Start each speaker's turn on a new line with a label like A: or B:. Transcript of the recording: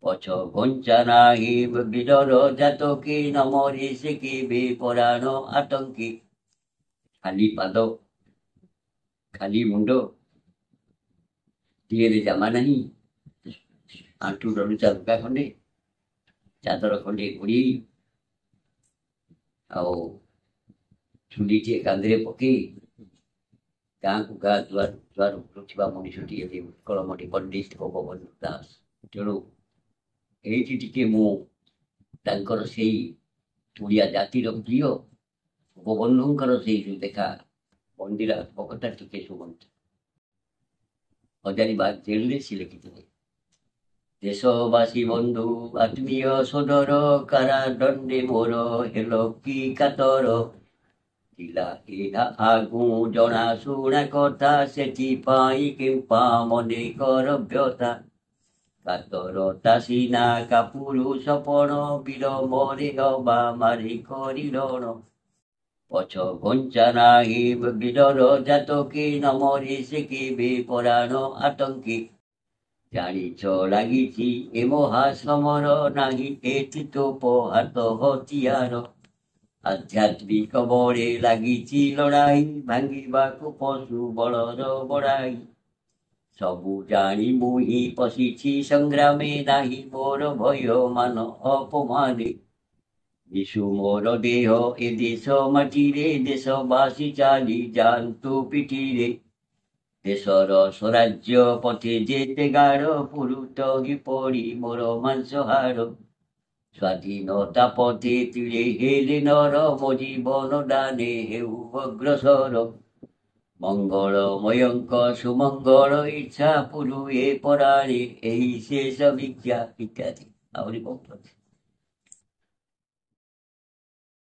A: পছ ঘঞ্চা নাহি বিডর জাতকি নমরে সে কেবে পরাণ আতঙ্কি। খালি পাদ, ଖାଲି ମୁଣ୍ଡ, ଦିହରେ ଜାମା ନାହିଁ, ଆଣ୍ଠୁ ଡରୁଚା ଲୁଗା ଖଣ୍ଡେ, ଚାଦର ଖଣ୍ଡେ ଘୋଡ଼େଇ, ଆଉ ଚୁଲିଟିଏ କାନ୍ଧରେ ପକେଇ ଗାଁକୁ ଗାଁ ଦୁଆର ଦୁଆର ବୁଲୁଥିବା ମଣିଷଟିଏ ଯେ ଉତ୍କଳମଣି ପଣ୍ଡିତ ଗୋପବନ୍ଧୁ ଦାସ। ତେଣୁ ଏଇଠି ଟିକେ ମୁଁ ତାଙ୍କର ସେଇ ଓଡ଼ିଆ ଜାତିର ପ୍ରିୟ ଗୋପବନ୍ଧୁଙ୍କର ସେଇ ଯେଉଁ ଦେଖା ମନ୍ଦିରାତ୍ମକ କଥା ଟିକେ ଶୁଣନ୍ତୁ। ହଜାରିବାଗ ଜେଲରେ ସେ ଲେଖିଥିଲେ, ଦେଶବାସୀ ବନ୍ଧୁ ଆତ୍ମୀୟ ସୋଦର କାରାଦଣ୍ଡେ ମୋର ହେଲ କି କାତର। ଥିଲା ଏହା ଆଗୁ ଜଣାଶୁଣା କଥା ସେଥିପାଇଁ କିମ୍ପା ମନେ କର ବ୍ୟଥା। କାତରତା ସିନା କାପୁରୁଷପଣ ବିଳମ୍ବରେ ହବା ମାରି କରିରଣ। ପଛ ଘଞ୍ଚା ନାହିଁ ବିଡର ଜାତକି ନମରେ ସେ କେବେ ପରାଣ ଆତଙ୍କି। ଜାଣିଛ ଲାଗିଛି ଏ ମହାସମର ନାହିଁ ଏଠି ତୋପ ହାତ ହତିଆର। ଆଧ୍ୟାତ୍ମିକ ବଳେ ଲାଗିଛି ଲଢ଼ାଇ ଭାଙ୍ଗିବାକୁ ପଶୁ ବଳର ବଢ଼ାଇ। ସବୁ ଜାଣି ମୁଁ ହିଁ ପଶିଛି ସଂଗ୍ରାମେ ନାହିଁ ମୋର ଭୟ ମାନ ଅପମାନେ। ବିଶୁ ମୋର ଦେହ ଏ ଦେଶ ମାଟିରେ ଦେଶବାସୀ ଚାଲି ଯାଆନ୍ତୁ ପିଠିରେ। ଦେଶର ସ୍ୱରାଜ୍ୟ ପଥେ ଯେତେ ଗାଢ଼ ପୁରୁତ ହି ପଡ଼ି ମୋର ମାଂସ ହାଡ଼। ସ୍ୱାଧୀନତା ପଥେ ତିଳେ ହେଲେ ନର ମୋ ଜୀବନ ଦାନେ ହେଉ ଅଗ୍ରସର। ମଙ୍ଗଳମୟଙ୍କ ସୁମଙ୍ଗଳ ଇଚ୍ଛା ପୁରୁ ଏ ପରାଣେ ଏହି ଶେଷ ଭିକ୍ଷା ଇତ୍ୟାଦି। ଆହୁରି ବହୁତ ଅଛି।